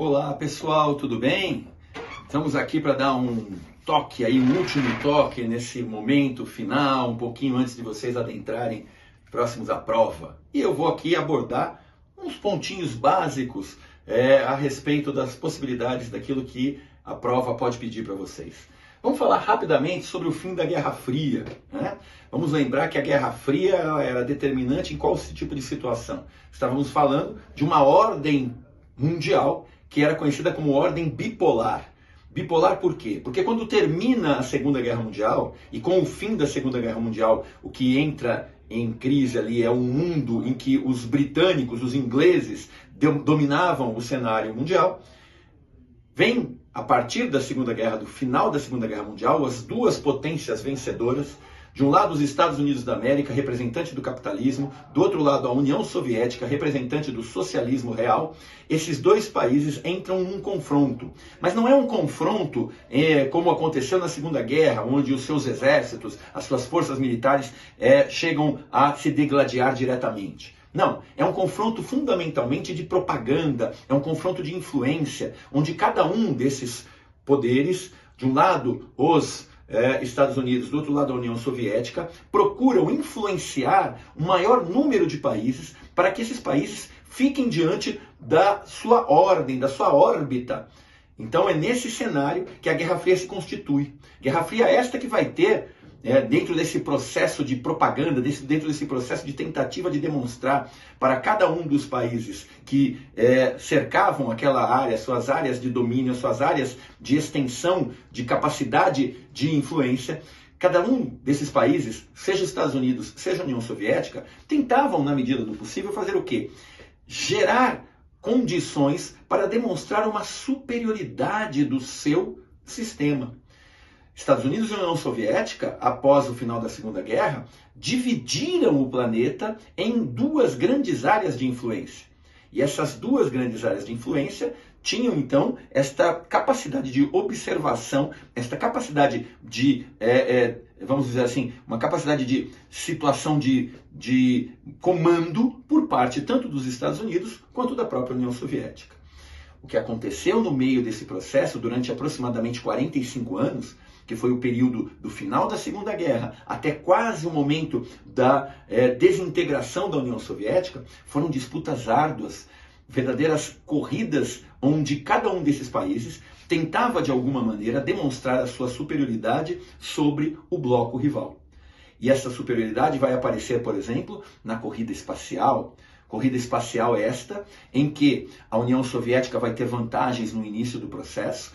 Olá pessoal, tudo bem? Estamos aqui para dar um toque aí, um último toque nesse momento final, um pouquinho antes de vocês adentrarem próximos à prova. E eu vou aqui abordar uns pontinhos básicos a respeito das possibilidades daquilo que a prova pode pedir para vocês. Vamos falar rapidamente sobre o fim da Guerra Fria, né? Vamos lembrar que a Guerra Fria era determinante em qual tipo de situação. Estávamos falando de uma ordem mundial que era conhecida como ordem bipolar. Bipolar por quê? Porque quando termina a Segunda Guerra Mundial, e com o fim da Segunda Guerra Mundial, o que entra em crise ali é um mundo em que os britânicos, os ingleses, dominavam o cenário mundial, vem, a partir da Segunda Guerra, do final da Segunda Guerra Mundial, as duas potências vencedoras. De um lado, os Estados Unidos da América, representante do capitalismo, do outro lado, a União Soviética, representante do socialismo real. Esses dois países entram num confronto. Mas não é um confronto como aconteceu na Segunda Guerra, onde os seus exércitos, as suas forças militares chegam a se degladiar diretamente. Não, é um confronto fundamentalmente de propaganda, é um confronto de influência, onde cada um desses poderes, de um lado os Estados Unidos, do outro lado a União Soviética, procuram influenciar o maior número de países para que esses países fiquem diante da sua ordem, da sua órbita. Então é nesse cenário que a Guerra Fria se constitui. Guerra Fria esta que vai ter, dentro desse processo de propaganda, dentro desse processo de tentativa de demonstrar para cada um dos países que cercavam aquela área, suas áreas de domínio, suas áreas de extensão, de capacidade de influência, cada um desses países, seja os Estados Unidos, seja a União Soviética, tentavam, na medida do possível, fazer o quê? Gerar condições para demonstrar uma superioridade do seu sistema. Estados Unidos e União Soviética, após o final da Segunda Guerra, dividiram o planeta em duas grandes áreas de influência. E essas duas grandes áreas de influência tinham, então, esta capacidade de observação, esta capacidade de, vamos dizer assim, uma capacidade de situação de comando por parte tanto dos Estados Unidos quanto da própria União Soviética. O que aconteceu no meio desse processo, durante aproximadamente 45 anos, que foi o período do final da Segunda Guerra até quase o momento da desintegração da União Soviética, foram disputas árduas, verdadeiras corridas onde cada um desses países tentava de alguma maneira demonstrar a sua superioridade sobre o bloco rival. E essa superioridade vai aparecer, por exemplo, na corrida espacial. Corrida espacial esta em que a União Soviética vai ter vantagens no início do processo,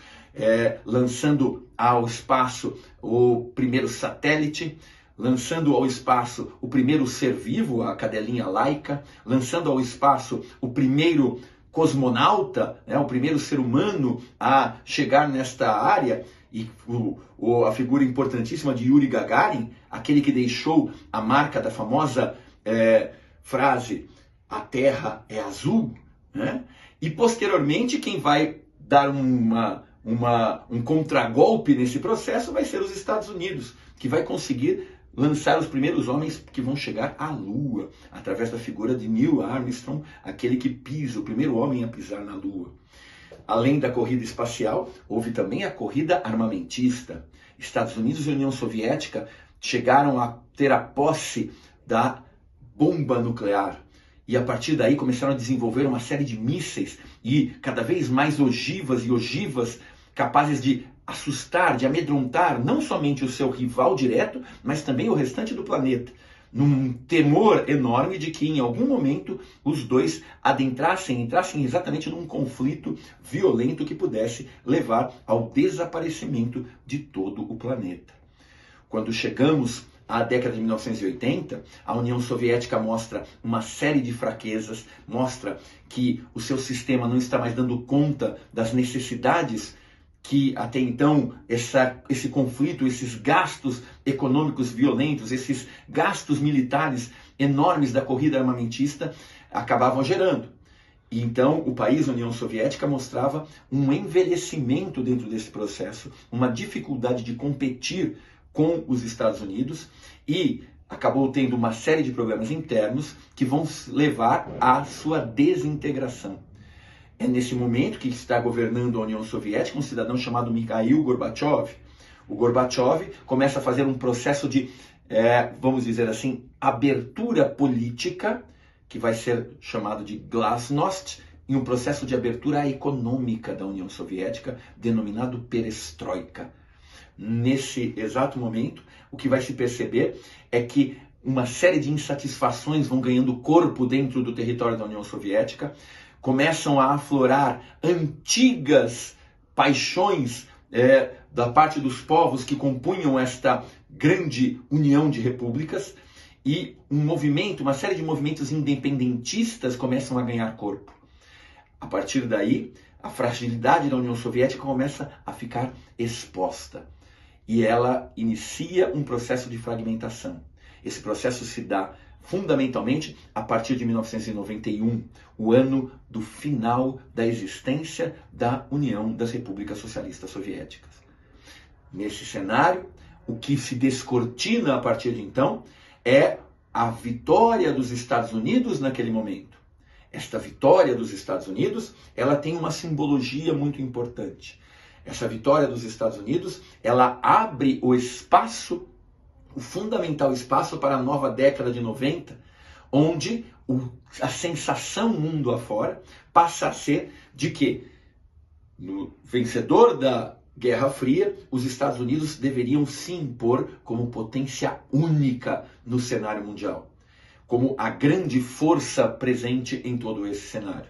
lançando ao espaço o primeiro satélite, lançando ao espaço o primeiro ser vivo, a cadelinha Laika, lançando ao espaço o primeiro cosmonauta, o primeiro ser humano a chegar nesta área, e a figura importantíssima de Yuri Gagarin, aquele que deixou a marca da famosa frase "A Terra é azul", né? E posteriormente quem vai dar um contragolpe nesse processo vai ser os Estados Unidos, que vai conseguir lançar os primeiros homens que vão chegar à Lua, através da figura de Neil Armstrong, aquele que pisa, o primeiro homem a pisar na Lua. Além da corrida espacial, houve também a corrida armamentista. Estados Unidos e União Soviética chegaram a ter a posse da bomba nuclear. E a partir daí começaram a desenvolver uma série de mísseis e cada vez mais ogivas, capazes de assustar, de amedrontar não somente o seu rival direto, mas também o restante do planeta, num temor enorme de que em algum momento os dois entrassem exatamente num conflito violento que pudesse levar ao desaparecimento de todo o planeta. Quando chegamos à década de 1980, a União Soviética mostra uma série de fraquezas, mostra que o seu sistema não está mais dando conta das necessidades que até então esse conflito, esses gastos econômicos violentos, esses gastos militares enormes da corrida armamentista acabavam gerando. E então o país, a União Soviética, mostrava um envelhecimento dentro desse processo, uma dificuldade de competir com os Estados Unidos e acabou tendo uma série de problemas internos que vão levar à sua desintegração. É nesse momento que está governando a União Soviética um cidadão chamado Mikhail Gorbachev. O Gorbachev começa a fazer um processo de, vamos dizer assim, abertura política, que vai ser chamado de glasnost, e um processo de abertura econômica da União Soviética, denominado perestroika. Nesse exato momento, o que vai se perceber é que uma série de insatisfações vão ganhando corpo dentro do território da União Soviética, começam a aflorar antigas paixões da parte dos povos que compunham esta grande união de repúblicas, e uma série de movimentos independentistas começam a ganhar corpo. A partir daí, a fragilidade da União Soviética começa a ficar exposta e ela inicia um processo de fragmentação. Esse processo se dá fundamentalmente a partir de 1991, o ano do final da existência da União das Repúblicas Socialistas Soviéticas. Nesse cenário, o que se descortina a partir de então é a vitória dos Estados Unidos naquele momento. Esta vitória dos Estados Unidos, ela tem uma simbologia muito importante. Essa vitória dos Estados Unidos, ela abre o espaço, o fundamental espaço para a nova década de 90, onde a sensação mundo afora passa a ser de que, no vencedor da Guerra Fria, os Estados Unidos deveriam se impor como potência única no cenário mundial, como a grande força presente em todo esse cenário.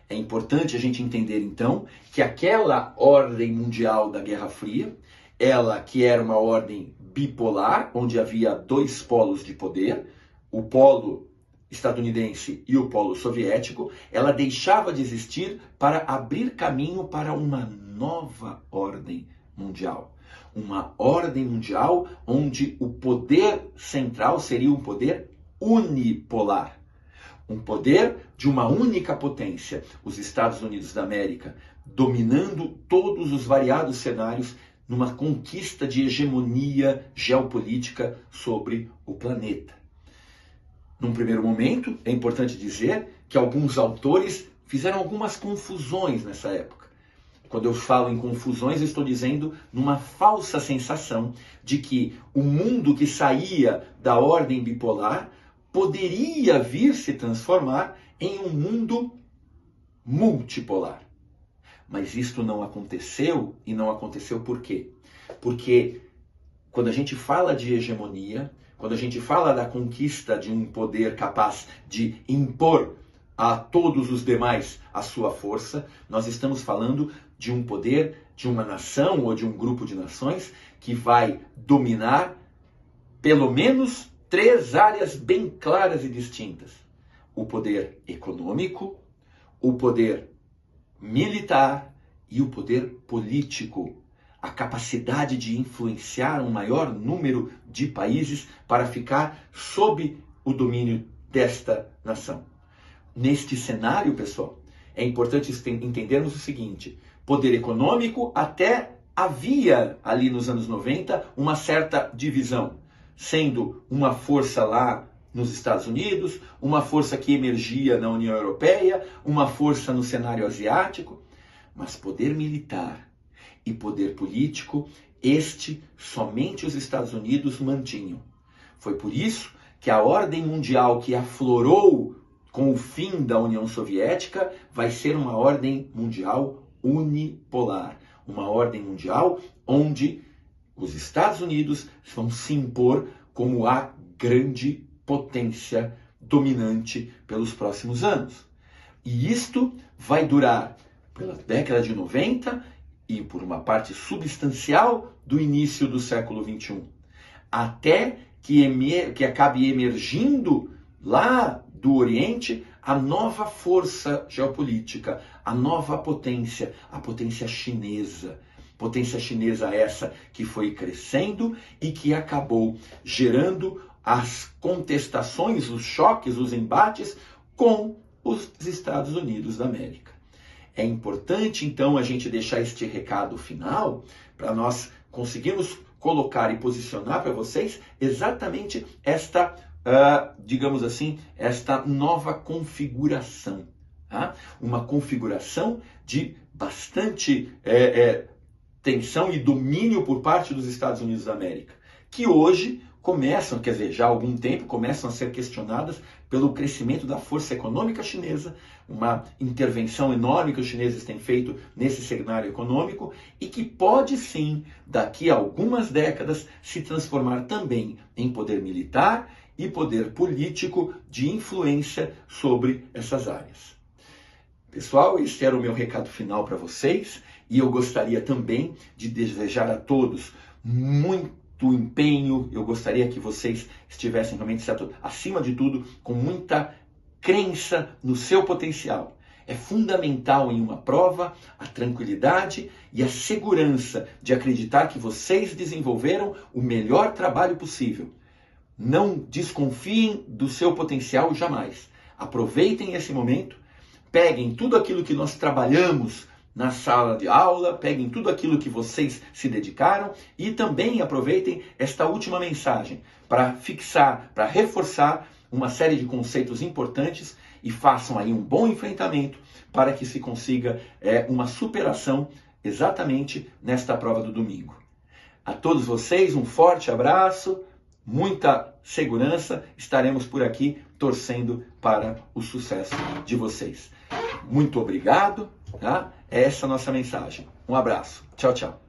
É importante a gente entender, então, que aquela ordem mundial da Guerra Fria, ela que era uma ordem bipolar, onde havia dois polos de poder, o polo estadunidense e o polo soviético, ela deixava de existir para abrir caminho para uma nova ordem mundial. Uma ordem mundial onde o poder central seria um poder unipolar. Um poder de uma única potência, os Estados Unidos da América, dominando todos os variados cenários numa conquista de hegemonia geopolítica sobre o planeta. Num primeiro momento, é importante dizer que alguns autores fizeram algumas confusões nessa época. Quando eu falo em confusões, eu estou dizendo numa falsa sensação de que o mundo que saía da ordem bipolar poderia vir se transformar em um mundo multipolar. Mas isto não aconteceu, e não aconteceu por quê? Porque quando a gente fala de hegemonia, quando a gente fala da conquista de um poder capaz de impor a todos os demais a sua força, nós estamos falando de um poder, de uma nação ou de um grupo de nações que vai dominar pelo menos três áreas bem claras e distintas: o poder econômico, o poder militar e o poder político. A capacidade de influenciar um maior número de países para ficar sob o domínio desta nação. Neste cenário, pessoal, é importante entendermos o seguinte: poder econômico até havia ali nos anos 90 uma certa divisão, sendo uma força lá nos Estados Unidos, uma força que emergia na União Europeia, uma força no cenário asiático, mas poder militar e poder político, somente os Estados Unidos mantinham. Foi por isso que a ordem mundial que aflorou com o fim da União Soviética vai ser uma ordem mundial unipolar, uma ordem mundial onde os Estados Unidos vão se impor como a grande potência dominante pelos próximos anos. E isto vai durar pela década de 90 e por uma parte substancial do início do século XXI, até que acabe emergindo lá do Oriente a nova força geopolítica, a nova potência, a potência chinesa. Potência chinesa essa que foi crescendo e que acabou gerando as contestações, os choques, os embates com os Estados Unidos da América. É importante, então, a gente deixar este recado final para nós conseguirmos colocar e posicionar para vocês exatamente esta, digamos assim, esta nova configuração Tá? Uma configuração de bastante tensão e domínio por parte dos Estados Unidos da América, que hoje começam, quer dizer, já há algum tempo, começam a ser questionadas pelo crescimento da força econômica chinesa, uma intervenção enorme que os chineses têm feito nesse cenário econômico e que pode sim, daqui a algumas décadas, se transformar também em poder militar e poder político de influência sobre essas áreas. Pessoal, esse era o meu recado final para vocês e eu gostaria também de desejar a todos muito empenho. Eu gostaria que vocês estivessem realmente, certo, acima de tudo, com muita crença no seu potencial. É fundamental em uma prova a tranquilidade e a segurança de acreditar que vocês desenvolveram o melhor trabalho possível. Não desconfiem do seu potencial jamais. Aproveitem esse momento, peguem tudo aquilo que nós trabalhamos na sala de aula, peguem tudo aquilo que vocês se dedicaram e também aproveitem esta última mensagem para fixar, para reforçar uma série de conceitos importantes e façam aí um bom enfrentamento para que se consiga uma superação exatamente nesta prova do domingo. A todos vocês um forte abraço, muita segurança, estaremos por aqui torcendo para o sucesso de vocês. Muito obrigado, tá? Essa é a nossa mensagem. Um abraço. Tchau, tchau.